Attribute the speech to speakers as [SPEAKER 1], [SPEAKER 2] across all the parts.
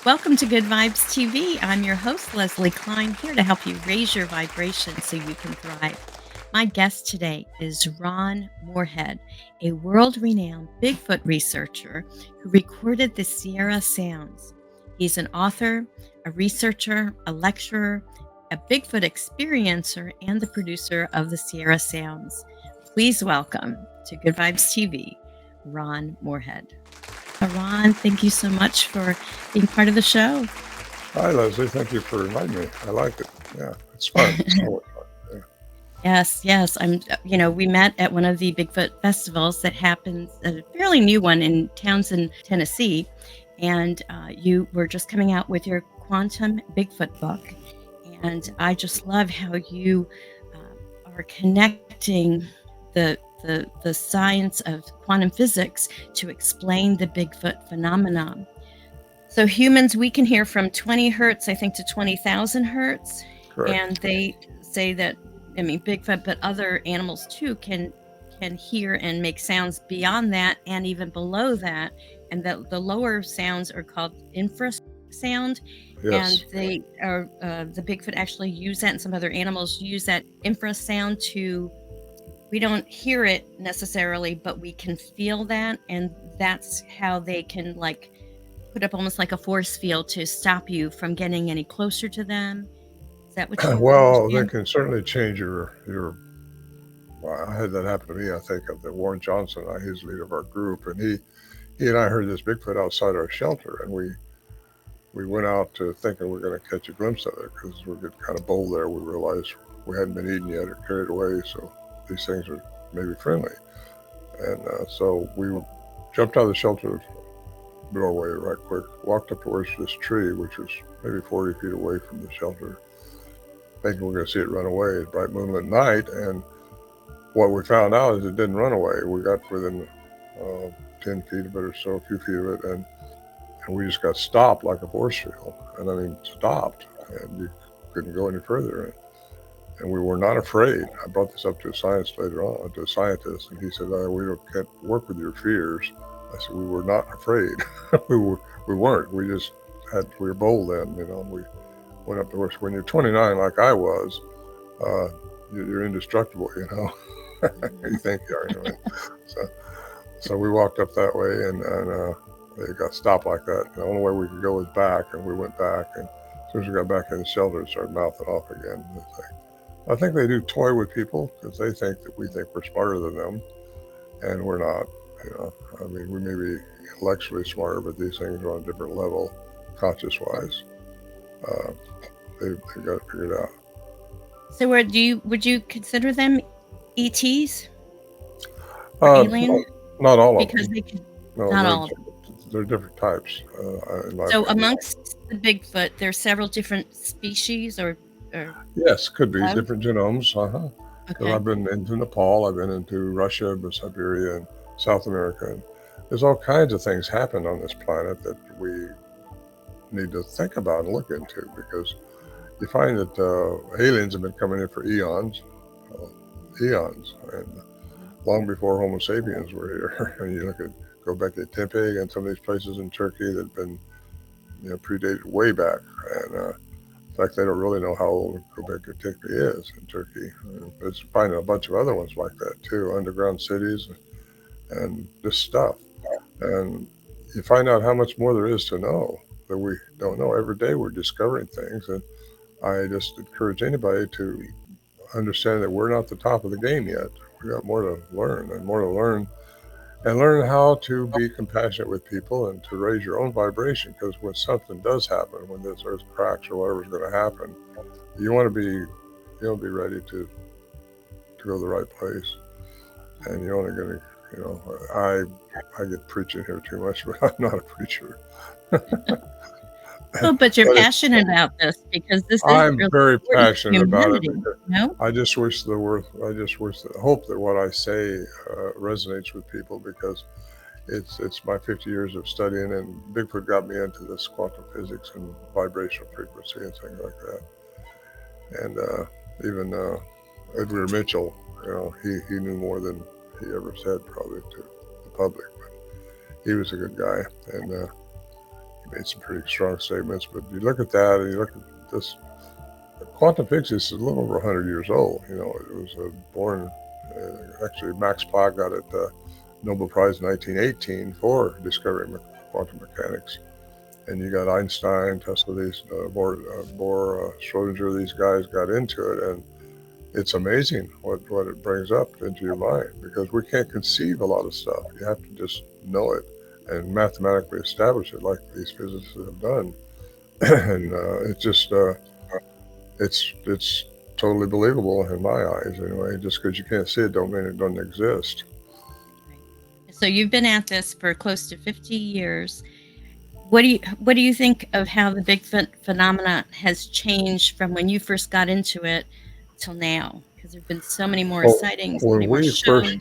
[SPEAKER 1] Welcome to Good Vibes TV. I'm your host, Leslie Klein, here to help you raise your vibration so you can thrive. My guest today is Ron Morehead, a world renowned Bigfoot researcher who recorded the Sierra Sounds. He's an author, a researcher, a lecturer, a Bigfoot experiencer, and the producer of the Sierra Sounds. Please welcome to Good Vibes TV, Ron Morehead. Ron, thank you so much for being part of the show.
[SPEAKER 2] Hi, Leslie. Thank you for inviting me. I like it. Yeah, it's fun. It's always fun. Yeah.
[SPEAKER 1] Yes. We met at one of the Bigfoot festivals that happens, a fairly new one in Townsend, Tennessee. And you were just coming out with your Quantum Bigfoot book. And I just love how you are connecting the science of quantum physics to explain the Bigfoot phenomenon. So humans, we can hear from 20 hertz, I think, to 20,000 hertz.
[SPEAKER 2] Correct.
[SPEAKER 1] And they say that, Bigfoot, but other animals too can hear and make sounds beyond that and even below that. And that the lower sounds are called infrasound.
[SPEAKER 2] Yes.
[SPEAKER 1] And they are the Bigfoot actually use that, and some other animals use that infrasound to. We don't hear it necessarily, but we can feel that, and that's how they can put up almost like a force field to stop you from getting any closer to them. Is that what you
[SPEAKER 2] Well, they
[SPEAKER 1] understand?
[SPEAKER 2] can certainly change your. Well, I had that happen to me. I think of the Warren Johnson. He's the leader of our group, and he and I heard this Bigfoot outside our shelter, and we went out to thinking we are going to catch a glimpse of it because we get kind of bold there. We realized we hadn't been eaten yet or carried away, so these things are maybe friendly. And so we jumped out of the shelter doorway right quick, walked up towards this tree, which was maybe 40 feet away from the shelter, thinking we're going to see it run away. It's bright moonlit night, and what we found out is it didn't run away. We got within 10 feet of it or so, a few feet of it, and we just got stopped like a force field. And I mean, stopped, and you couldn't go any further. And we were not afraid. I brought this up to a scientist later on, to a scientist, and he said, can't work with your fears. I said, we were not afraid. we weren't. We were bold then, we went up to work. When you're 29, like I was, you're indestructible, you think you are, anyway. So we walked up that way, and they got stopped like that. The only way we could go was back, and we went back, and as soon as we got back in the shelter, it started mouthing off again. I think they do toy with people because they think that we think we're smarter than them, and we're not. We may be intellectually smarter, but these things are on a different level, conscious-wise. They've got it figured out.
[SPEAKER 1] So, would you consider them ETs or alien?
[SPEAKER 2] Not all of
[SPEAKER 1] Because
[SPEAKER 2] them.
[SPEAKER 1] they can.
[SPEAKER 2] No,
[SPEAKER 1] Not all of them.
[SPEAKER 2] they're different types.
[SPEAKER 1] So, amongst the Bigfoot, there's several different species, or
[SPEAKER 2] yes, could be
[SPEAKER 1] types?
[SPEAKER 2] different genomes.
[SPEAKER 1] Okay.
[SPEAKER 2] I've been into Nepal, I've been into Russia, Siberia, and South America. And there's all kinds of things happen on this planet that we need to think about and look into, because you find that aliens have been coming in for eons, and long before Homo sapiens were here. And you go back to Tempe and some of these places in Turkey that have been predated way back. And in fact, they don't really know how old Göbekli Tepe is in Turkey. There's finding a bunch of other ones like that too, underground cities and this stuff. And you find out how much more there is to know that we don't know. Every day we're discovering things, and I just encourage anybody to understand that we're not the top of the game yet. We got more to learn, and learn how to be compassionate with people and to raise your own vibration. Because when something does happen, when this earth cracks or whatever's going to happen, you want to be ready to go the right place. And you're only going to, I get preaching here too much, but I'm not a preacher.
[SPEAKER 1] Oh, but you're passionate about this because this is
[SPEAKER 2] I'm
[SPEAKER 1] really
[SPEAKER 2] very passionate about it.
[SPEAKER 1] No?
[SPEAKER 2] I just hope that what I say resonates with people, because it's my 50 years of studying, and Bigfoot got me into this quantum physics and vibrational frequency and things like that. And even Edgar Mitchell, he knew more than he ever said probably to the public, but he was a good guy, and made some pretty strong statements. But you look at that, and you look at this. Quantum physics is a little over 100 years old. It was born. Actually, Max Planck got it Nobel Prize in 1918 for discovering quantum mechanics. And you got Einstein, Tesla, these Bohr, Schrodinger. These guys got into it, and it's amazing what it brings up into your mind, because we can't conceive a lot of stuff. You have to just know it and mathematically establish it, like these physicists have done. And it just it's totally believable in my eyes, anyway. Just because you can't see it, don't mean it doesn't exist.
[SPEAKER 1] Right. So you've been at this for close to 50 years. What do you think of how the Bigfoot phenomena has changed from when you first got into it till now? Because there've been so many more
[SPEAKER 2] Well,
[SPEAKER 1] sightings, so
[SPEAKER 2] when
[SPEAKER 1] many more
[SPEAKER 2] we first
[SPEAKER 1] shows.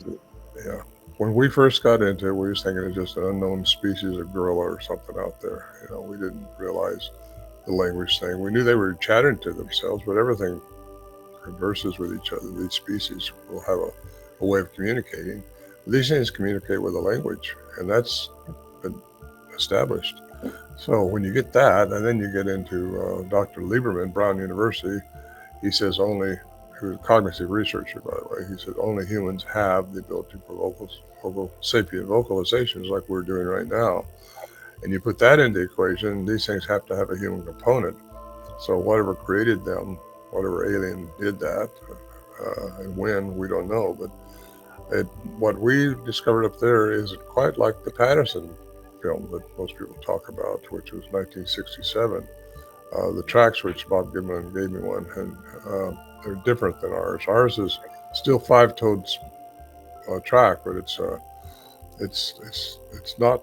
[SPEAKER 2] yeah, when we first got into it, we was thinking it was just an unknown species of gorilla or something out there. We didn't realize the language thing. We knew they were chattering to themselves, but everything converses with each other. These species will have a way of communicating. These things communicate with a language, and that's been established. So when you get that, and then you get into Dr. Lieberman, Brown University, he says only, who's a cognitive researcher, by the way, he said only humans have the ability for vocal sapient vocalizations like we're doing right now. And you put that into the equation, these things have to have a human component. So whatever created them, whatever alien did that, and when, we don't know. But what we discovered up there is quite like the Patterson film that most people talk about, which was 1967. The tracks, which Bob Gimlin gave me one, and they're different than ours. Ours is still five-toed track, but it's not.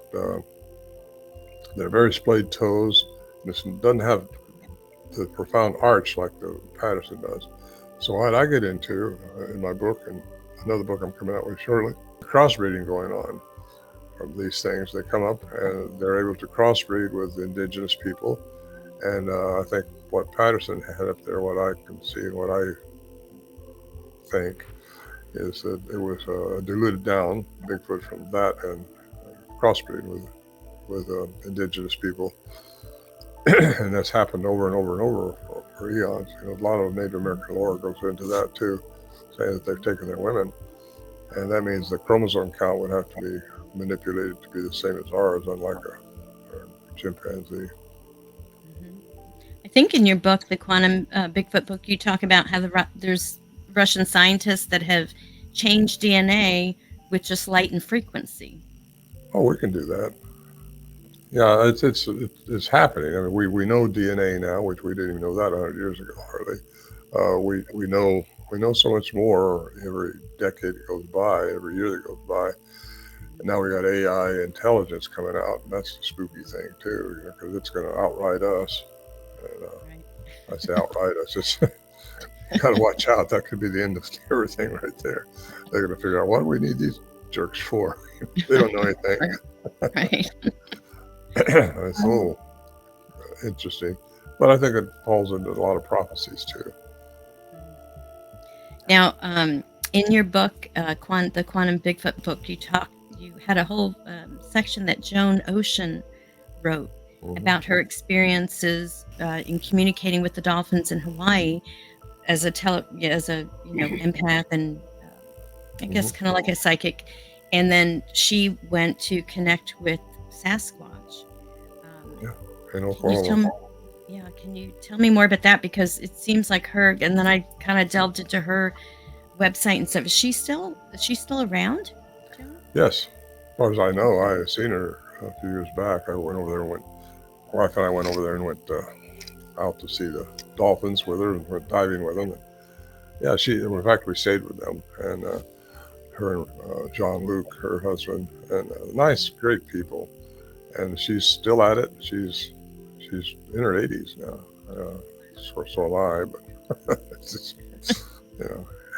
[SPEAKER 2] They're very splayed toes. This doesn't have the profound arch like the Patterson does. So what I get into in my book, and another book I'm coming out with shortly, crossbreeding going on from these things. They come up and they're able to crossbreed with indigenous people. And I think what Patterson had up there, what I can see and what I think, is that it was diluted down Bigfoot from that and crossbreed with indigenous people. And that's happened over and over and over for eons. A lot of Native American lore goes into that too, saying that they've taken their women. And that means the chromosome count would have to be manipulated to be the same as ours, unlike a chimpanzee.
[SPEAKER 1] Mhm. I think in your book, the Quantum Bigfoot book, you talk about how there's Russian scientists that have changed DNA with just light and frequency.
[SPEAKER 2] Oh, we can do that. Yeah, it's happening. I mean, we know DNA now, which we didn't even know that 100 years ago, hardly. We know so much more every decade that goes by, every year that goes by. And now we got AI intelligence coming out, and that's the spooky thing too, because it's going to outright us. And I say outright us. It's got to watch out. That could be the end of everything right there. They're going to figure out what do we need these jerks for. They don't know anything.
[SPEAKER 1] Right.
[SPEAKER 2] It's a little interesting, but I think it falls into a lot of prophecies too.
[SPEAKER 1] Now, in your book, the Quantum Bigfoot book, you had a whole section that Joan Ocean wrote
[SPEAKER 2] Mm-hmm.
[SPEAKER 1] about her experiences in communicating with the dolphins in Hawaii as a empath, and I guess
[SPEAKER 2] Mm-hmm.
[SPEAKER 1] kind of like a psychic. And then she went to connect with Sasquatch. Um,
[SPEAKER 2] Yeah, in
[SPEAKER 1] can you tell
[SPEAKER 2] Oklahoma.
[SPEAKER 1] me? Yeah, can you tell me more about that? Because it seems like her. And then I kind of delved into her website and stuff. Is she still around, Joan?
[SPEAKER 2] Yes, as far as I know, I had seen her a few years back. I went over there and went. Wife and I went over there and went out to see the dolphins with her and went diving with them. And yeah, in fact, we stayed with them, and her and John Luke, her husband, and nice, great people. And she's still at it. She's in her 80s now. So am I, but it's just, it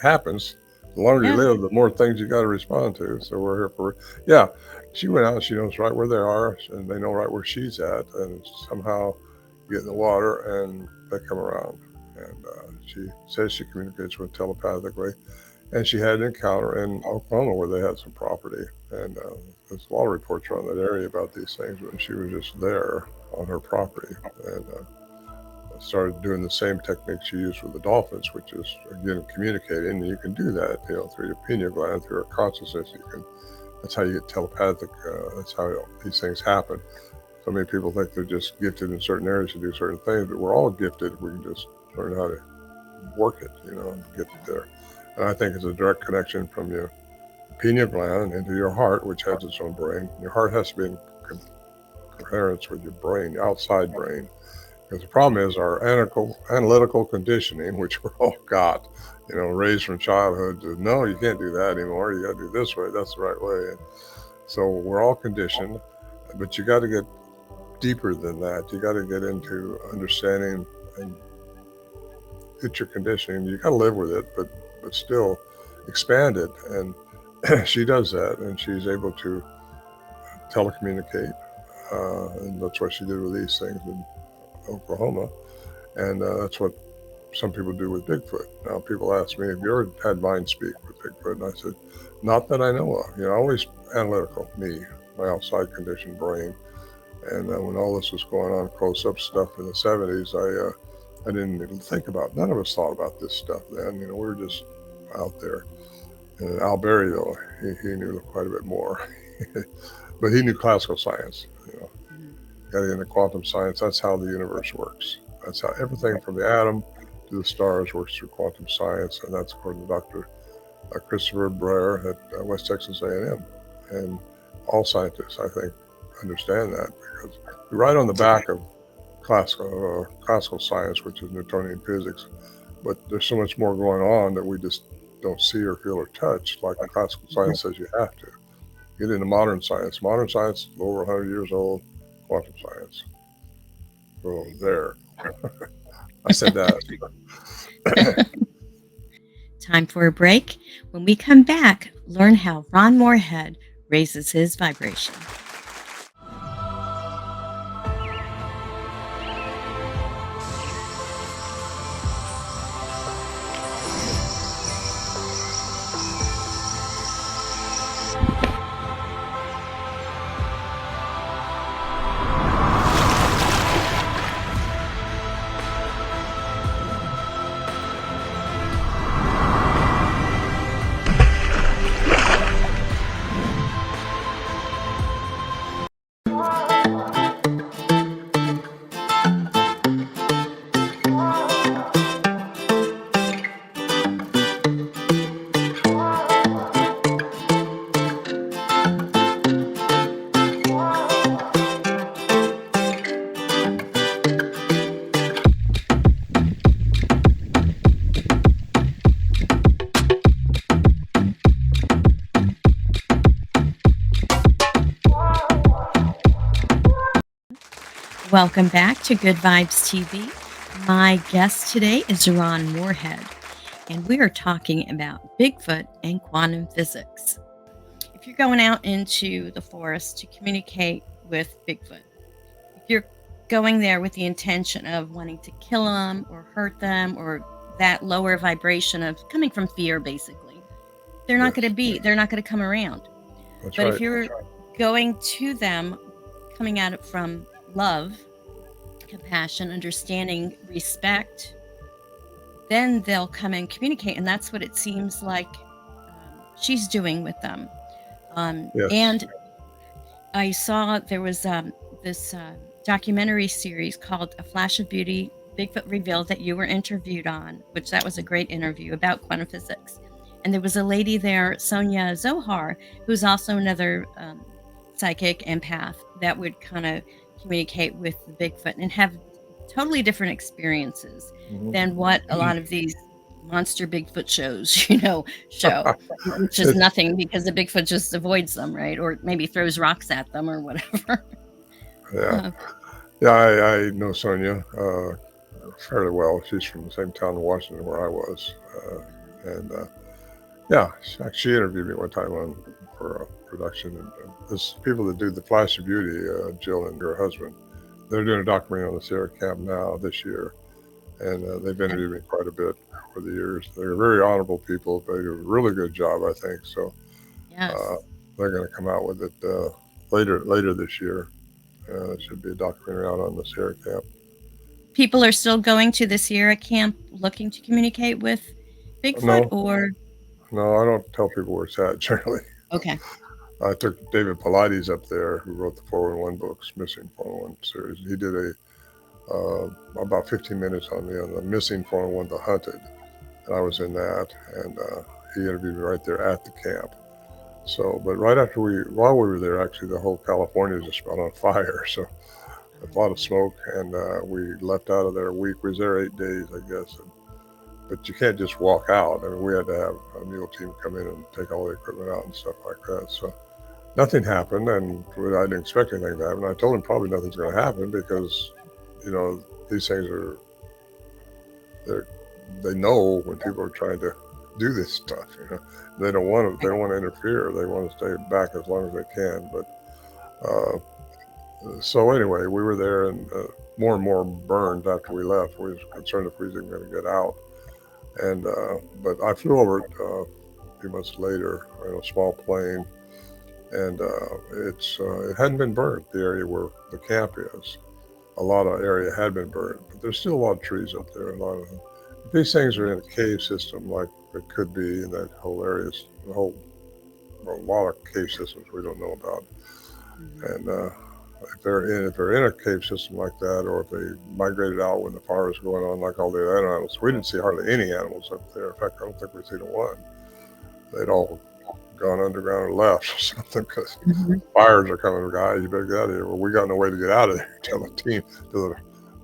[SPEAKER 2] happens. The longer you
[SPEAKER 1] Yeah.
[SPEAKER 2] live, the more things you got to respond to. So we're here for, yeah. She went out and she knows right where they are, and they know right where she's at, and somehow get in the water and they come around. And she says she communicates with telepathically. And she had an encounter in Oklahoma where they had some property, and there's a lot of reports around that area about these things. When she was just there on her property, and started doing the same techniques you use with the dolphins, which is again communicating. And you can do that, through your pineal gland, through our consciousness. You can. That's how you get telepathic. That's how these things happen. So many people think they're just gifted in certain areas to do certain things, but we're all gifted. We can just learn how to work it, and get there. And I think it's a direct connection from your pineal gland into your heart, which has its own brain. Your heart has to be in coherence with your brain, your outside brain. Because the problem is our analytical conditioning, which we're all got, raised from childhood to, no, you can't do that anymore. You got to do this way. That's the right way. And so we're all conditioned, but you got to get deeper than that. You got to get into understanding and get your conditioning. You got to live with it, but still expand it. And she does that, and she's able to telecommunicate, and that's what she did with these things in Oklahoma, and that's what some people do with Bigfoot. Now, people ask me, "Have you ever had mind speak with Bigfoot?" And I said, "Not that I know of. Always analytical, me, my outside conditioned brain." And when all this was going on, close-up stuff in the '70s, I didn't even think about. None of us thought about this stuff then. We were just out there. And Al Berry, though, he knew quite a bit more, but he knew classical science. Got into quantum science. That's how the universe works. That's how everything from the atom to the stars works through quantum science, and that's according to Dr. Christopher Breyer at West Texas A&M. And all scientists, I think, understand that because right on the back of classical science, which is Newtonian physics, but there's so much more going on that we just don't see or feel or touch. Like classical science says, you have to get into modern science. Modern science is over 100 years old. Quantum science. Boom, there. I said that.
[SPEAKER 1] Time for a break. When we come back, learn how Ron Morehead raises his vibration. Welcome back to Good Vibes TV. My guest today is Ron Morehead, and we are talking about Bigfoot and quantum physics. If you're going out into the forest to communicate with Bigfoot, if you're going there with the intention of wanting to kill them or hurt them, or that lower vibration of coming from fear, basically, they're not going to come around.
[SPEAKER 2] That's
[SPEAKER 1] But
[SPEAKER 2] right.
[SPEAKER 1] if you're going to them, coming at it from love, compassion, understanding, respect, then they'll come and communicate. And that's what it seems like she's doing with them.
[SPEAKER 2] Yes.
[SPEAKER 1] And I saw there was this documentary series called A Flash of Beauty, Bigfoot Revealed, that you were interviewed on, which that was a great interview about quantum physics. And there was a lady there, Sonia Zohar, who's also another psychic empath that would kind of communicate with Bigfoot and have totally different experiences than what a lot of these monster Bigfoot shows, show, which is nothing because the Bigfoot just avoids them, right? Or maybe throws rocks at them or whatever.
[SPEAKER 2] Yeah. Yeah, I know Sonia fairly well. She's from the same town in Washington where I was. And yeah, she interviewed me one time for a production. And there's people that do the Flash of Beauty, Jill and her husband. They're doing a documentary on the Sierra Camp now this year, and they've interviewed me quite a bit. over the years. They're very honorable people. They do a really good job, I think. So uh,
[SPEAKER 1] Yes.
[SPEAKER 2] they're going to come out with it later this year. There should be a documentary out on the Sierra Camp.
[SPEAKER 1] People are still going to the Sierra camp looking to communicate with Bigfoot
[SPEAKER 2] No,
[SPEAKER 1] or
[SPEAKER 2] no, I don't tell people where it's at generally.
[SPEAKER 1] okay.
[SPEAKER 2] I took David Pilates up there, who wrote the 411 books, Missing 411 series. He did about 15 minutes on the Missing 411, The Hunted, and I was in that, and he interviewed me right there at the camp. So, but right after while we were there, actually, the whole California just went on fire. So, a lot of smoke, and we left out of there a week. We was there 8 days, I guess. But you can't just walk out. I mean, we had to have a mule team come in and take all the equipment out and stuff like that. So, nothing happened, and I didn't expect anything to happen. I told him probably nothing's going to happen because, you know, these things are they know when people are trying to do this stuff. They don't want to. They don't want to interfere. They want to stay back as long as they can. But uh, so anyway, we were there, and more and more burned after we left. We was concerned if we was even going to get out. And but I flew over it a few months later in a small plane, and it hadn't been burned. The area where the camp is, a lot of area had been burned, but there's still a lot of trees up there. A lot of if these things are in a cave system like it could be in that whole area. A lot of cave systems we don't know about,
[SPEAKER 1] Mhm.
[SPEAKER 2] and if they're in a cave system like that, or if they migrated out when the fire was going on, like all the other animals, we didn't see hardly any animals up there. In fact, I don't think we've seen one. They'd all gone underground or left or something because
[SPEAKER 1] Mhm.
[SPEAKER 2] fires are coming, guys. You better get out of here. Well, we got no way to get out of there till the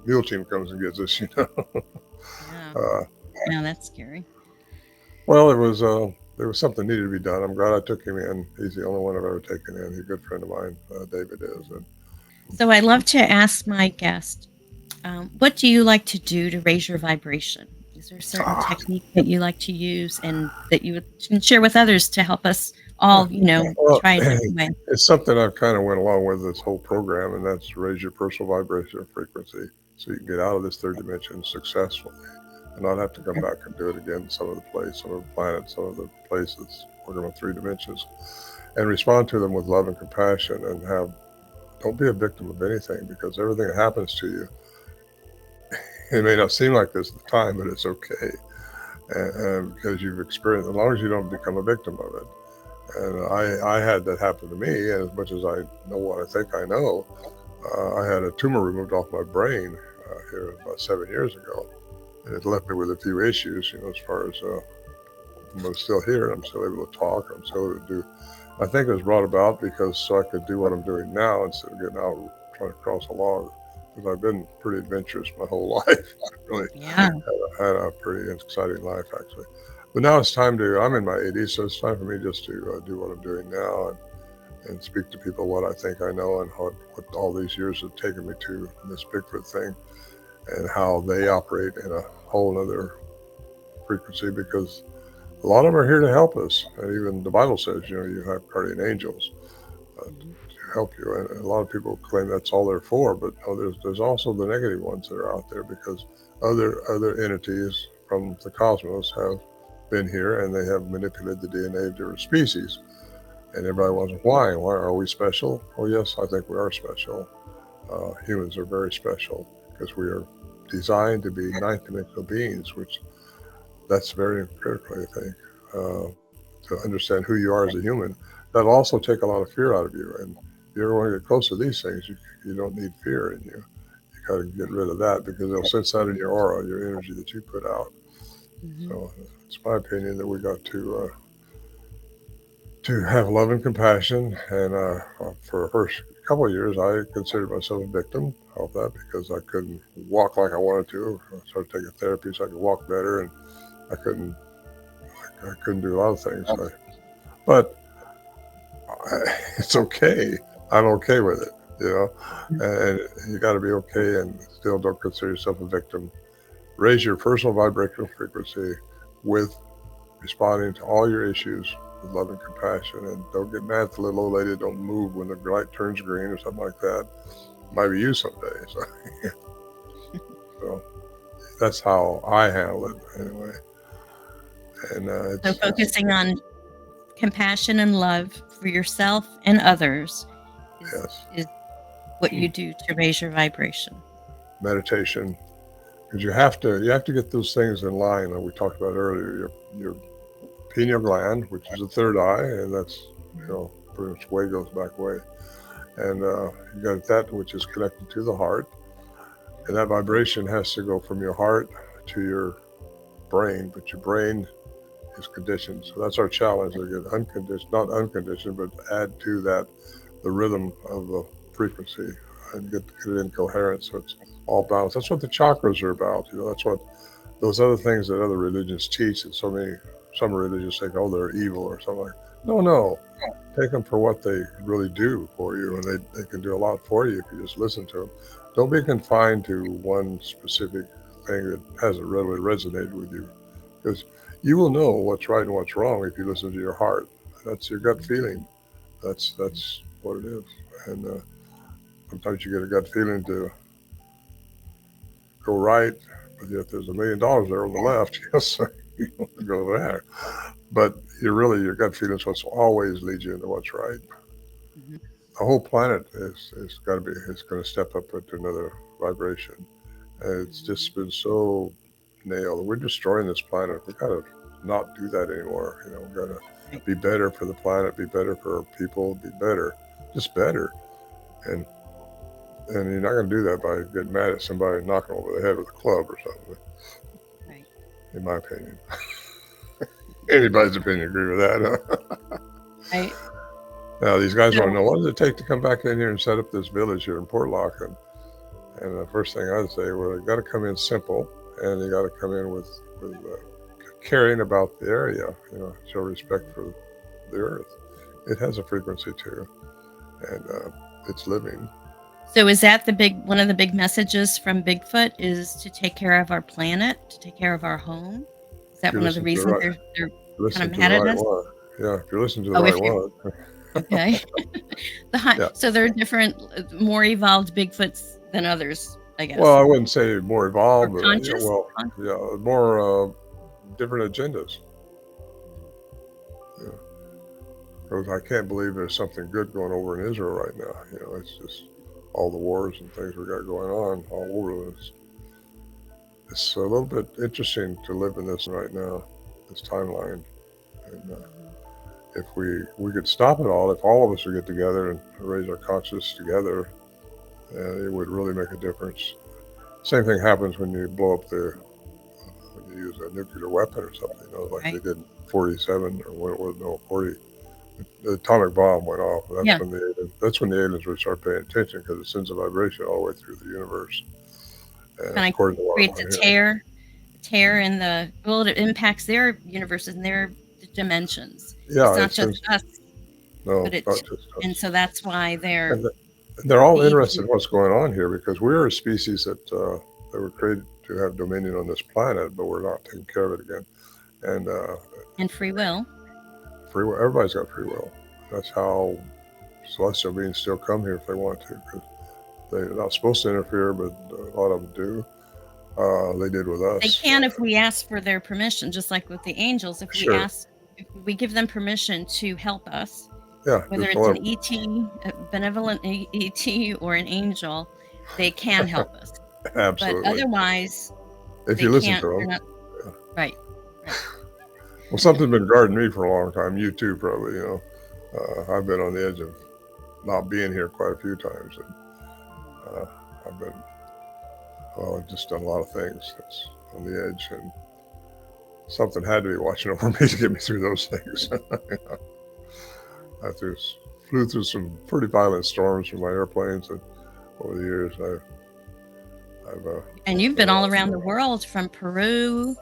[SPEAKER 2] mule team comes and gets us.
[SPEAKER 1] Yeah.
[SPEAKER 2] Uh,
[SPEAKER 1] Yeah, that's scary.
[SPEAKER 2] well, there was something needed to be done. I'm glad I took him in. He's the only one I've ever taken in. He's a good friend of mine. David is. And
[SPEAKER 1] So I love to ask my guest, what do you like to do to raise your vibration? Is there a certain
[SPEAKER 2] ah,
[SPEAKER 1] technique that you like to use and that you would can share with others to help us all,
[SPEAKER 2] well,
[SPEAKER 1] try a different way?
[SPEAKER 2] it's something I've kind of went along with this whole program, and that's raise your personal vibration frequency so you can get out of this third dimension successfully and not have to come back and do it again some of the place, some of the planets, some of the places working on three dimensions, and respond to them with love and compassion, and don't be a victim of anything, because everything that happens to you, it may not seem like this at the time, but it's okay, and because you've experienced, as long as you don't become a victim of it. And I had that happen to me, and as much as I know what I think I know, I had a tumor removed off my brain here about 7 years ago, and it left me with a few issues, as far as I'm still here, I'm still able to talk, I'm still able to do. I think it was brought about because so I could do what I'm doing now instead of getting out trying to cross a log, because I've been pretty adventurous my whole life. Really
[SPEAKER 1] Yeah.
[SPEAKER 2] had a pretty exciting life, actually. But now it's time to. I'm in my 80s, so it's time for me just to do what I'm doing now, and speak to people what I think I know, and what all these years have taken me to this Bigfoot thing, and how they operate in a whole other frequency, because a lot of them are here to help us. And even the Bible says, you have guardian angels
[SPEAKER 1] Mhm.
[SPEAKER 2] to help you. And a lot of people claim that's all they're for, but no, there's also the negative ones that are out there, because other entities from the cosmos have been here, and they have manipulated the DNA of different species. And everybody wonders why. Why are we special? Oh yes, I think we are special. Humans are very special because we are designed to be ninth dimensional beings, which that's very critical, I think, to understand who you are as a human. That'll also take a lot of fear out of you. And if you ever want to get close to these things, you don't need fear in you. You got to get rid of that, because they'll sense that in your aura, your energy that you put out.
[SPEAKER 1] Mhm.
[SPEAKER 2] So it's my opinion that we got to have love and compassion. And for the first couple of years, I considered myself a victim of that, because I couldn't walk like I wanted to. I started taking therapy so I could walk better, and I couldn't I couldn't do a lot of things. But it's okay. I'm okay with it, you know.
[SPEAKER 1] Mhm.
[SPEAKER 2] And you got to be okay, and still don't consider yourself a victim. Raise your personal vibrational frequency with responding to all your issues with love and compassion, and don't get mad at the little old lady that don't move when the light turns green or something like that. Might be you someday. So that's how I handle it anyway. And
[SPEAKER 1] So focusing on compassion and love for yourself and others
[SPEAKER 2] yes,
[SPEAKER 1] is what you do to raise your vibration.
[SPEAKER 2] meditation, because you have to get those things in line that we talked about earlier. Your pineal gland, which is the third eye, and that's pretty much way goes back way, and you got that which is connected to the heart, and that vibration has to go from your heart to your brain, but your brain is conditioned. So that's our challenge to get unconditioned, not unconditioned, but add to that the rhythm of the frequency and get it in coherence so it's all balanced. That's what the chakras are about. That's what those other things that other religions teach. And some religions say, oh, they're evil or something like. No. Take them for what they really do for you, and they can do a lot for you if you just listen to them. Don't be confined to one specific thing that hasn't really resonated with you, because you will know what's right and what's wrong if you listen to your heart. That's your gut feeling. That's what it is. And sometimes you get a gut feeling to go right, but yet there's $1 million there on the left. Yes, you want to go there. But your gut feeling is what's always leads you into what's right.
[SPEAKER 1] Mhm.
[SPEAKER 2] The whole planet is got to be it's going to step up into another vibration. And it's just been so nailed. We're destroying this planet. We got to not do that anymore. We got to
[SPEAKER 1] Right.
[SPEAKER 2] be better for the planet, be better for our people, be better, just better. And and you're not going to do that by getting mad at somebody and knocking them over the head with a club or something.
[SPEAKER 1] Right.
[SPEAKER 2] In my opinion, anybody's opinion agree with that. Huh?
[SPEAKER 1] Right.
[SPEAKER 2] Now these guys want to
[SPEAKER 1] So,
[SPEAKER 2] know what does it take to come back in here and set up this village here in Portlock, and the first thing I'd say, well, you got to come in simple, and you got to come in with caring about the area. Show respect for the earth. It has a frequency too, and it's living.
[SPEAKER 1] so is that one of the big messages from Bigfoot is to take care of our planet, to take care of our home? Is
[SPEAKER 2] If
[SPEAKER 1] that
[SPEAKER 2] you
[SPEAKER 1] one of the
[SPEAKER 2] listen to the
[SPEAKER 1] reasons
[SPEAKER 2] right,
[SPEAKER 1] they're kind
[SPEAKER 2] listen
[SPEAKER 1] of
[SPEAKER 2] to the
[SPEAKER 1] mad at
[SPEAKER 2] right
[SPEAKER 1] us?
[SPEAKER 2] one, yeah. If you listen to the
[SPEAKER 1] Oh, if
[SPEAKER 2] right
[SPEAKER 1] you
[SPEAKER 2] one,
[SPEAKER 1] okay.
[SPEAKER 2] yeah.
[SPEAKER 1] So there are different, more evolved Bigfoots than others, I
[SPEAKER 2] Well,
[SPEAKER 1] guess,
[SPEAKER 2] I wouldn't say more
[SPEAKER 1] or
[SPEAKER 2] evolved, but
[SPEAKER 1] conscious.
[SPEAKER 2] yeah, more different agendas.
[SPEAKER 1] Mm.
[SPEAKER 2] Yeah. Because I can't believe there's something good going over in Israel right now. It's just all the wars and things we got going on all over. It's a little bit interesting to live in this right now, this timeline. And
[SPEAKER 1] Mhm.
[SPEAKER 2] if we could stop it all, if all of us would get together and raise our consciousness together, it would really make a difference. Same thing happens when you blow up when you use a nuclear weapon or something, like they
[SPEAKER 1] Right.
[SPEAKER 2] did in 47 or when it was, no, 40. The atomic bomb went off.
[SPEAKER 1] Yeah.
[SPEAKER 2] That's when the aliens would start paying attention because it sends a vibration all the way through the universe,
[SPEAKER 1] Kind of
[SPEAKER 2] according to what
[SPEAKER 1] creates
[SPEAKER 2] I'm
[SPEAKER 1] a
[SPEAKER 2] hearing.
[SPEAKER 1] tear in it impacts their universes and their dimensions. It's
[SPEAKER 2] Yeah,
[SPEAKER 1] not
[SPEAKER 2] it
[SPEAKER 1] just
[SPEAKER 2] sends.
[SPEAKER 1] us,
[SPEAKER 2] No,
[SPEAKER 1] but
[SPEAKER 2] it's
[SPEAKER 1] it
[SPEAKER 2] not just
[SPEAKER 1] and
[SPEAKER 2] us.
[SPEAKER 1] so that's why
[SPEAKER 2] And they're all
[SPEAKER 1] the
[SPEAKER 2] interested in what's going on here because we're a species that were created to have dominion on this planet, but we're not taking care of it again. And
[SPEAKER 1] and free will.
[SPEAKER 2] free will, everybody's got free will. That's how celestial beings still come here if they want to, because they're not supposed to interfere, but a lot of them do. They did with
[SPEAKER 1] They
[SPEAKER 2] us.
[SPEAKER 1] can if we ask for their permission, just like with the angels.
[SPEAKER 2] Sure.
[SPEAKER 1] If we give them permission to help us,
[SPEAKER 2] Yeah,
[SPEAKER 1] whether
[SPEAKER 2] just
[SPEAKER 1] it's an
[SPEAKER 2] below.
[SPEAKER 1] ET, a benevolent ET, or an angel, they can help us. But
[SPEAKER 2] Absolutely.
[SPEAKER 1] otherwise,
[SPEAKER 2] If
[SPEAKER 1] they
[SPEAKER 2] you listen
[SPEAKER 1] can't.
[SPEAKER 2] to
[SPEAKER 1] They're
[SPEAKER 2] them.
[SPEAKER 1] not
[SPEAKER 2] Yeah.
[SPEAKER 1] right. Right.
[SPEAKER 2] Well, something's been guarding me for a long time. You too, probably. I've been on the edge of not being here quite a few times, and uh, I've been, well, I've just done a lot of things that's on the edge, and something had to be watching over me to get me through those things. I flew through some pretty violent storms from my airplanes, and over the years, I've
[SPEAKER 1] And you've been all around the world, from Peru,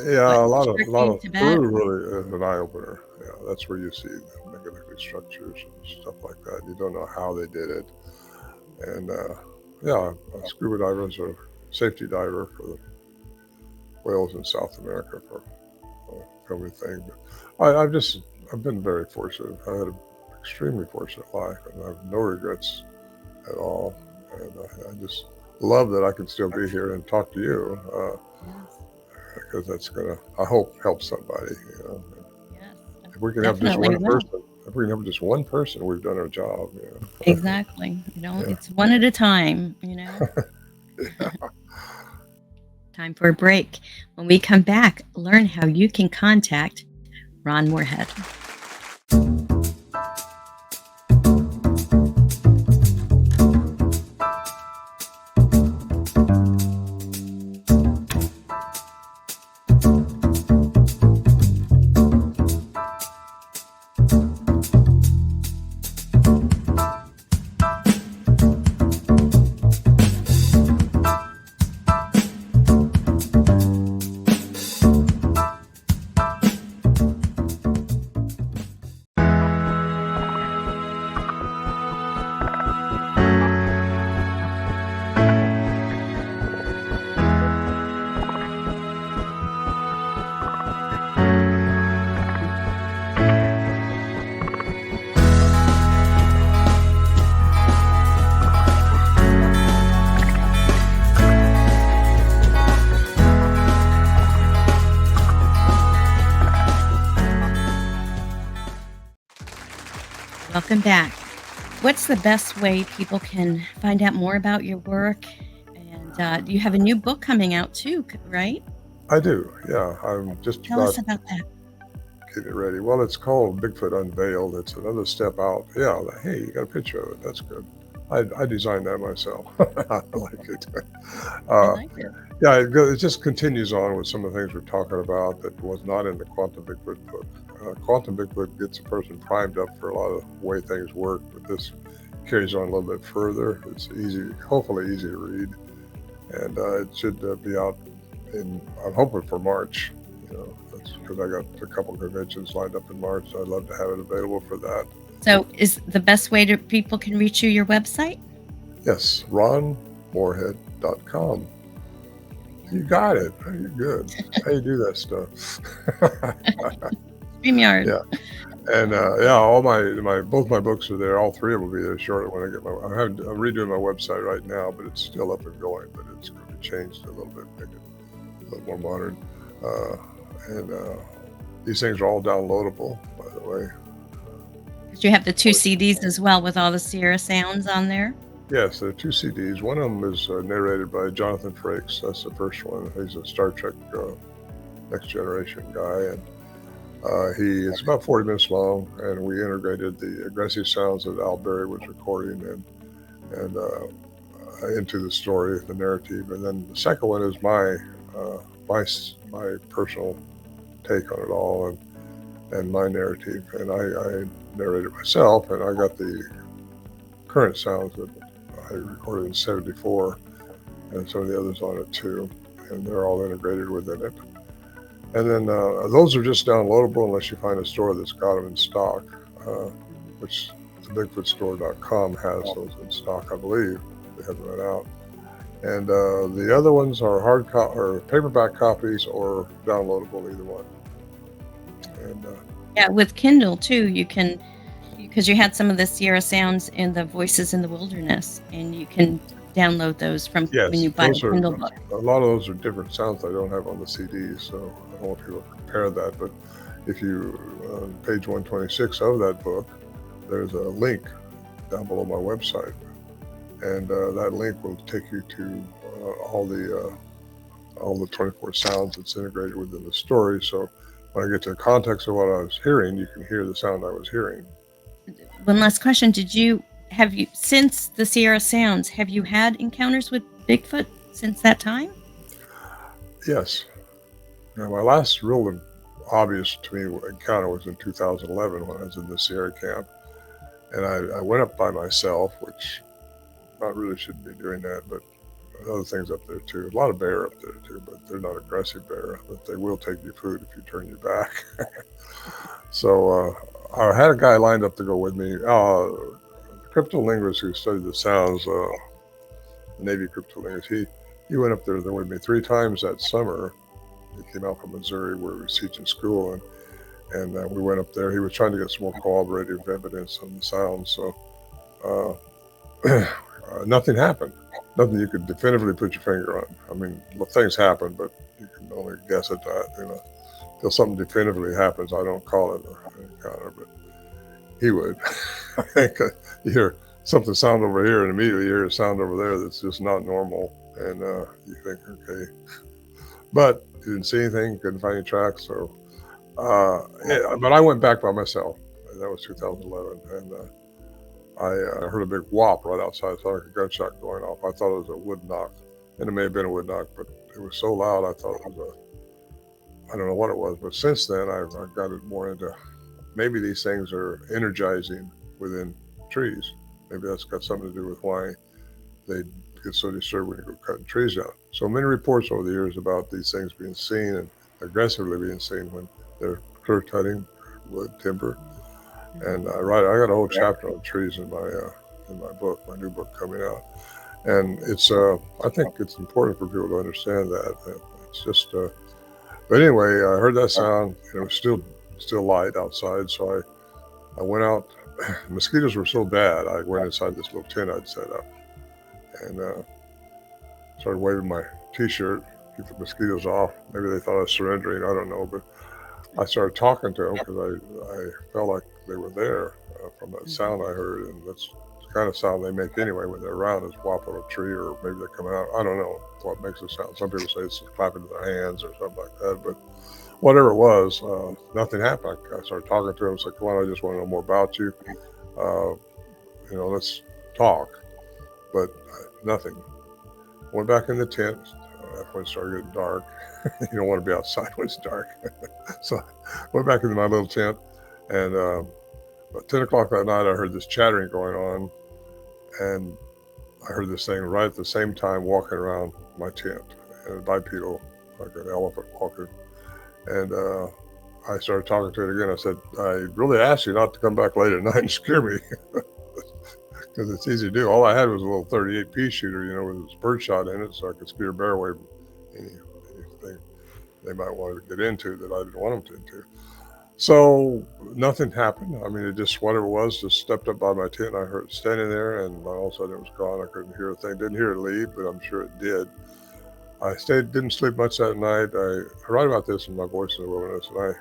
[SPEAKER 2] yeah,
[SPEAKER 1] what,
[SPEAKER 2] a lot
[SPEAKER 1] Turkey,
[SPEAKER 2] of
[SPEAKER 1] Tibet.
[SPEAKER 2] Peru really is an eye opener. Yeah, that's where you see the megalithic structures and stuff like that. You don't know how they did it, and yeah, a scuba diver is a safety diver for the whales in South America for filming thing. But I've been very fortunate. I had an extremely fortunate life, and I have no regrets at all. And I just love that I can still be here and talk to you.
[SPEAKER 1] Yes.
[SPEAKER 2] because that's gonna, I hope, help somebody.
[SPEAKER 1] Yes,
[SPEAKER 2] If we can help just
[SPEAKER 1] definitely
[SPEAKER 2] one
[SPEAKER 1] will.
[SPEAKER 2] person, if we can help just one person, we've done our job.
[SPEAKER 1] Exactly.
[SPEAKER 2] Yeah.
[SPEAKER 1] It's one at a time. Time for a break. When we come back, learn how you can contact Ron Morehead. Welcome back. What's the best way people can find out more about your work? And you have a new book coming out too, right?
[SPEAKER 2] I do. Yeah, I'm just
[SPEAKER 1] Tell
[SPEAKER 2] about
[SPEAKER 1] us about that.
[SPEAKER 2] getting it ready. Well, it's called Bigfoot Unveiled. It's another step out. Yeah. Hey, you got a picture of it. That's good. I designed that myself. I like it.
[SPEAKER 1] I
[SPEAKER 2] Uh,
[SPEAKER 1] like it.
[SPEAKER 2] yeah, it just continues on with some of the things we're talking about that was not in the Quantum Bigfoot book. Quantum Bigfoot gets a person primed up for a lot of the way things work, but this carries on a little bit further. It's easy, hopefully easy to read, and it should be out I'm hoping for March. That's because I got a couple conventions lined up in March. I'd love to have it available for that.
[SPEAKER 1] So, is the best way to people can reach you your website?
[SPEAKER 2] Yes, ronmorehead.com. You got it. You're good. How you do that stuff?
[SPEAKER 1] StreamYard.
[SPEAKER 2] Yeah, and yeah, all my both my books are there. All three of them will be there shortly when I get my. I'm redoing my website right now, but it's still up and going. But it's going to be changed a little bit, make it a little more modern. Uh, and these things are all downloadable, by the way.
[SPEAKER 1] Because you have the two CDs as well with all the Sierra sounds on there.
[SPEAKER 2] Yes, there are two CDs. One of them is narrated by Jonathan Frakes. That's the first one. He's a Star Trek Next Generation guy, and it's about 40 minutes long. And we integrated the aggressive sounds that Al Berry was recording and into the story, the narrative. And then the second one is my personal take on it all and my narrative. And I narrated myself, and I got the current sounds that I recorded in '74, and some of the others on it too, and they're all integrated within it. And then those are just downloadable unless you find a store that's got them in stock, which the BigfootStore.com has those in stock, I believe. They haven't run out. And the other ones are or paperback copies or downloadable, either one. And
[SPEAKER 1] Yeah, with Kindle too, you can, because you had some of the Sierra sounds in the Voices in the Wilderness, and you can download those from when
[SPEAKER 2] yes,
[SPEAKER 1] you buy a Kindle book.
[SPEAKER 2] a lot of those are different sounds I don't have on the CD, so I don't want people to compare that. But if you on page 126 of that book, there's a link down below my website, and that link will take you to all the 24 sounds that's integrated within the story. So when I get to the context of what I was hearing, you can hear the sound I was hearing.
[SPEAKER 1] One last question: have you since the Sierra sounds have you had encounters with Bigfoot since that time?
[SPEAKER 2] Yes. Now, my last real obvious to me encounter was in 2011 when I was in the Sierra camp, and I went up by myself, which I really shouldn't be doing that, but other things up there too. A lot of bear up there too, but they're not aggressive bear, but they will take your food if you turn your back. So I had a guy lined up to go with me. The cryptolinguist who studied the sounds, Navy cryptolinguist, he went up there with me 3 times that summer. He came out from Missouri where we was teaching school, and we went up there. He was trying to get some more corroborative evidence on the sounds. So nothing happened. Nothing you could definitively put your finger on. I mean, things happen, but only guess at that. Till something definitively happens, I don't call it an encounter, but he would. I think you hear something sound over here, and immediately you hear a sound over there that's just not normal, and you think, okay, but you didn't see anything, couldn't find any tracks, so. Yeah, but I went back by myself. That was 2011, and I heard a big whop right outside. It sounded like a gunshot going off. I thought it was a wood knock, and it may have been a wood knock, but it was so loud. I thought it was I don't know what it was. But since then, I got it more into maybe these things are energizing within trees. Maybe that's got something to do with why they get so disturbed when you go cutting trees down. So many reports over the years about these things being seen and aggressively being seen when they're clear cutting wood timber. And I got a whole chapter on trees in my book, my new book coming out. And it's I think it's important for people to understand that. It's just but anyway, I heard that sound and it was still light outside, so I went out. Mosquitoes were so bad, I went inside this little tent I'd set up and started waving my T-shirt, keep the mosquitoes off. Maybe they thought I was surrendering. I don't know, but I started talking to them because I felt like they were there from that sound I heard, and that's the kind of sound they make anyway when they're around is whopping a tree, or maybe they're coming out. I don't know what makes it sound. Some people say it's clapping their hands or something like that, but whatever it was, nothing happened. I started talking to them. I said, "Come on, I just want to know more about you. Uh, let's talk." But nothing. Went back in the tent. That's when it started getting dark. You don't want to be outside when it's dark. So I went back into my little tent, and about 10 o'clock that night, I heard this chattering going on, and I heard this thing right at the same time walking around my tent, and a bipedal, like an elephant walking. And I started talking to it again. I said, I really asked you not to come back late at night and scare me, because it's easy to do. All I had was a little 38 pea shooter, with a birdshot in it, so I could scare a bear away from anything they might want to get into that I didn't want them to into. So nothing happened. I mean, it just, whatever it was, just stepped up by my tent. And I heard it standing there, and all of a sudden it was gone. I couldn't hear a thing. Didn't hear it leave, but I'm sure it did. Didn't sleep much that night. I write about this in my Voice in the Wilderness, and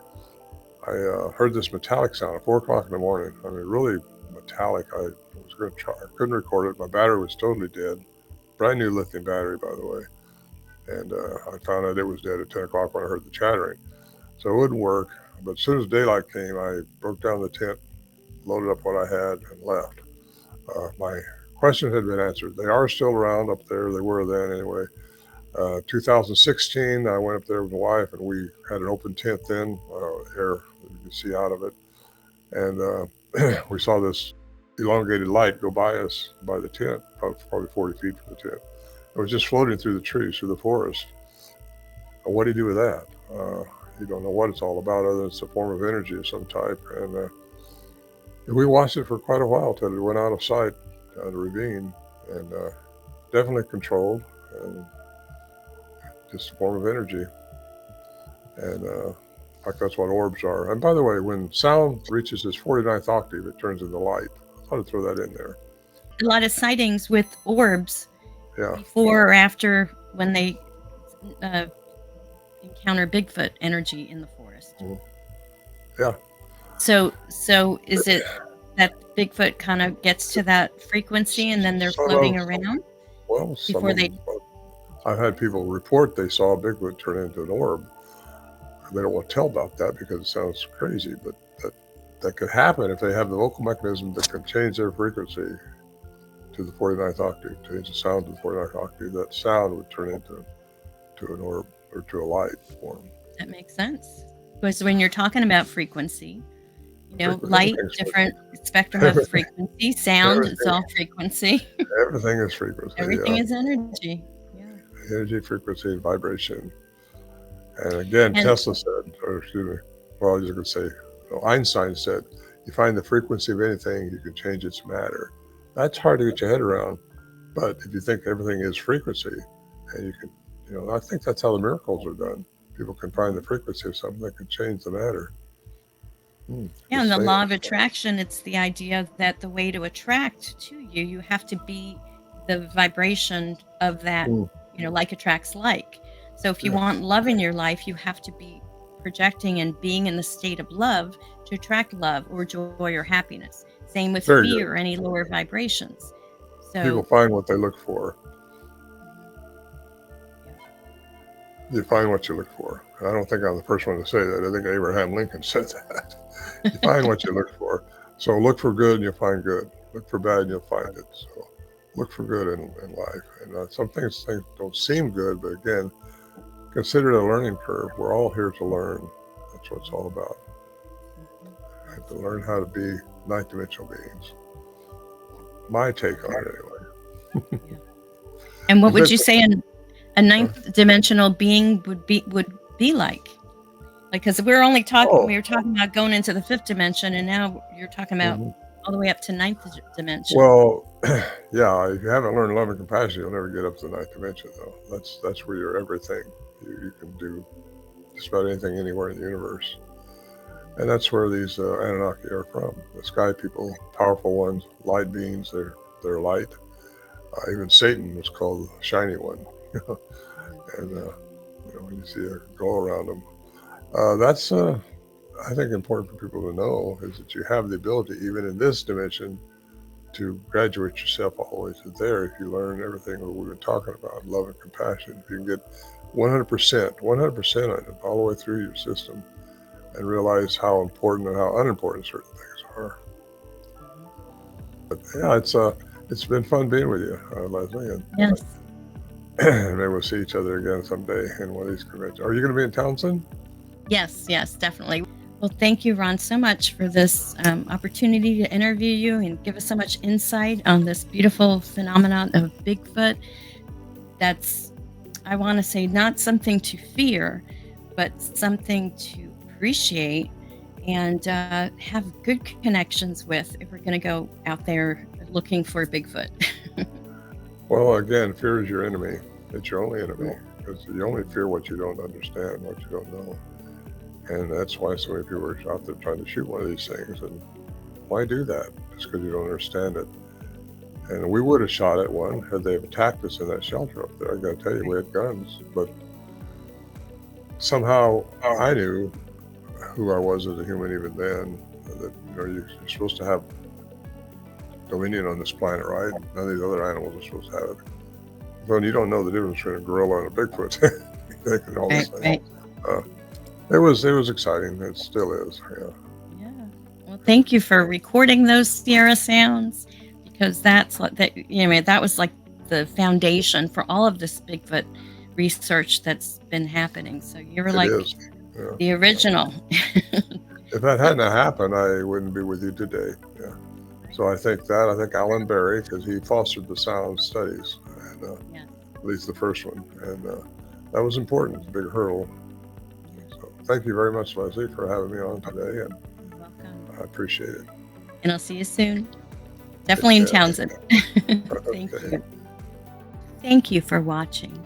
[SPEAKER 2] I heard this metallic sound at 4 o'clock in the morning. I mean, really metallic. I was going to try. I couldn't record it. My battery was totally dead. Brand new lithium battery, by the way. And I found out it was dead at 10 o'clock when I heard the chattering. So it wouldn't work. But as soon as daylight came, I broke down the tent, loaded up what I had, and left. My questions had been answered. They are still around up there. They were then anyway. 2016, I went up there with my wife, and we had an open tent then, air that you could see out of it. And we saw this elongated light go by us, by the tent, probably 40 feet from the tent. It was just floating through the trees, through the forest. What do you do with that? You don't know what it's all about, other than it's a form of energy of some type. And we watched it for quite a while till it went out of sight down the ravine, and definitely controlled, and just a form of energy. And like that's what orbs are. And by the way, when sound reaches its 49th octave, it turns into light. I thought I'd throw that in there.
[SPEAKER 1] A lot of sightings with orbs
[SPEAKER 2] Yeah.
[SPEAKER 1] before or after when they encounter Bigfoot energy in the forest.
[SPEAKER 2] Mm-hmm. Yeah.
[SPEAKER 1] So is it that Bigfoot kind of gets to that frequency and then they're floating around?
[SPEAKER 2] Well, I've had people report they saw a Bigfoot turn into an orb. They don't want to tell about that because it sounds crazy, but that could happen if they have the vocal mechanism that can change their frequency to the 49th octave, change the sound to the 49th octave. That sound would turn into an orb or to a light form.
[SPEAKER 1] That makes sense. Because when you're talking about frequency, light, different spectrum of frequency, sound, it's all frequency.
[SPEAKER 2] Everything is frequency.
[SPEAKER 1] Everything is energy. Yeah.
[SPEAKER 2] Energy, frequency, vibration. And again, Tesla said, or excuse me, well, I was going to say, Einstein said, you find the frequency of anything, you can change its matter. That's hard to get your head around. But if you think everything is frequency, and you can, I think that's how the miracles are done. People can find the frequency of something that can change the matter.
[SPEAKER 1] Yeah, and the law of attraction, it's the idea that the way to attract to you, you have to be the vibration of that, like attracts like. So if you
[SPEAKER 2] Yeah.
[SPEAKER 1] want love in your life, you have to be projecting and being in the state of love to attract love or joy or happiness. Same with
[SPEAKER 2] Very good.
[SPEAKER 1] fear or any lower vibrations.
[SPEAKER 2] People
[SPEAKER 1] So,
[SPEAKER 2] find what they look for.
[SPEAKER 1] mhm, yeah.
[SPEAKER 2] You find what you look for. And I don't think I'm the first one to say that. I think Abraham Lincoln said that. You find what you look for. So look for good and you'll find good. Look for bad and you'll find it. So look for good in life. And some things don't seem good, but again, consider it a learning curve. We're all here to learn. That's what it's all about.
[SPEAKER 1] Mhm.
[SPEAKER 2] And to
[SPEAKER 1] Yes.
[SPEAKER 2] learn how to be ninth dimensional beings. My take on it anyway.
[SPEAKER 1] Yeah. And what
[SPEAKER 2] It's
[SPEAKER 1] would
[SPEAKER 2] been
[SPEAKER 1] you say a
[SPEAKER 2] uh,
[SPEAKER 1] ninth dimensional being would be like? Like, because we
[SPEAKER 2] oh,
[SPEAKER 1] were talking about going into the fifth dimension, and now you're talking about
[SPEAKER 2] mhm.
[SPEAKER 1] all the way up to ninth dimension.
[SPEAKER 2] Well, yeah. If you haven't learned love and compassion, you'll never get up to the ninth dimension. Though that's where you're everything. You can do just about anything anywhere in the universe, and that's where these Anunnaki are from. The sky people, powerful ones, light beings. They're light. Even Satan was called the shiny one.
[SPEAKER 1] Mhm.
[SPEAKER 2] And when you see a glow around them, that's I think important for people to know is that you have the ability, even in this dimension, to graduate yourself all the way to there if you learn everything that we've been talking about, love and compassion. If you can get 100% on it all the way through your system and realize how important and how unimportant certain things are.
[SPEAKER 1] Mhm.
[SPEAKER 2] But yeah, it's been fun being with you, Leslie, and
[SPEAKER 1] Yes.
[SPEAKER 2] maybe we'll see each other again someday in one of these conventions. Are you going to be in Townsend?
[SPEAKER 1] Yes, yes, definitely. Well, thank you, Ron, so much for this opportunity to interview you and give us so much insight on this beautiful phenomenon of Bigfoot. That's, I want to say, not something to fear, but something to appreciate and have good connections with if we're going to go out there looking for Bigfoot.
[SPEAKER 2] Well, again, fear is your enemy. It's your only enemy
[SPEAKER 1] Yeah.
[SPEAKER 2] because you only fear what you don't understand, what you don't know. And that's why so many people are out there trying to shoot one of these things. And why do that? Just because you don't understand it. And we would have shot at one had they attacked us in that shelter up there. I got to tell you, we
[SPEAKER 1] Right.
[SPEAKER 2] had guns, but somehow I knew who I was as a human even then. That you're supposed to have dominion on this planet, right? None of these other animals are supposed to have it. Well, you don't know the difference between a gorilla and a Bigfoot. They can all the
[SPEAKER 1] Right.
[SPEAKER 2] same.
[SPEAKER 1] Right.
[SPEAKER 2] Uh, it was exciting. It still is. Yeah.
[SPEAKER 1] Yeah. Well, thank you for recording those Sierra sounds because that's like that. That was like the foundation for all of this Bigfoot research that's been happening. So you were
[SPEAKER 2] It
[SPEAKER 1] like
[SPEAKER 2] is. Yeah.
[SPEAKER 1] the original.
[SPEAKER 2] If that hadn't happened, I wouldn't be with you today. Yeah.
[SPEAKER 1] Right.
[SPEAKER 2] So I think that. I think Alan Berry, because he fostered the sound studies, and
[SPEAKER 1] Yes.
[SPEAKER 2] at least the first one, and that was important. It's a big hurdle.
[SPEAKER 1] Yes.
[SPEAKER 2] So thank you very much, Leslie, for having me on today, and
[SPEAKER 1] You're welcome.
[SPEAKER 2] I appreciate it.
[SPEAKER 1] And I'll see you soon.
[SPEAKER 2] Take
[SPEAKER 1] Definitely in
[SPEAKER 2] care.
[SPEAKER 1] Townsend. Thank
[SPEAKER 2] Okay.
[SPEAKER 1] you. Thank you for watching.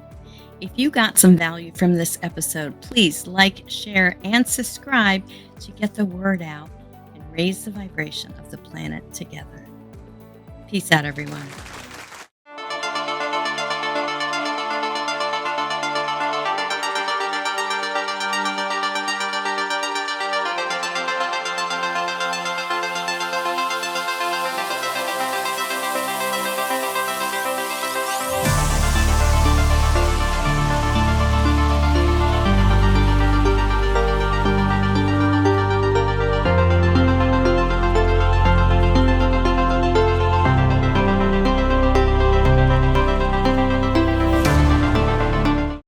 [SPEAKER 1] If you got some value from this episode, please like, share, and subscribe to get the word out and raise the vibration of the planet together. Peace out, everyone.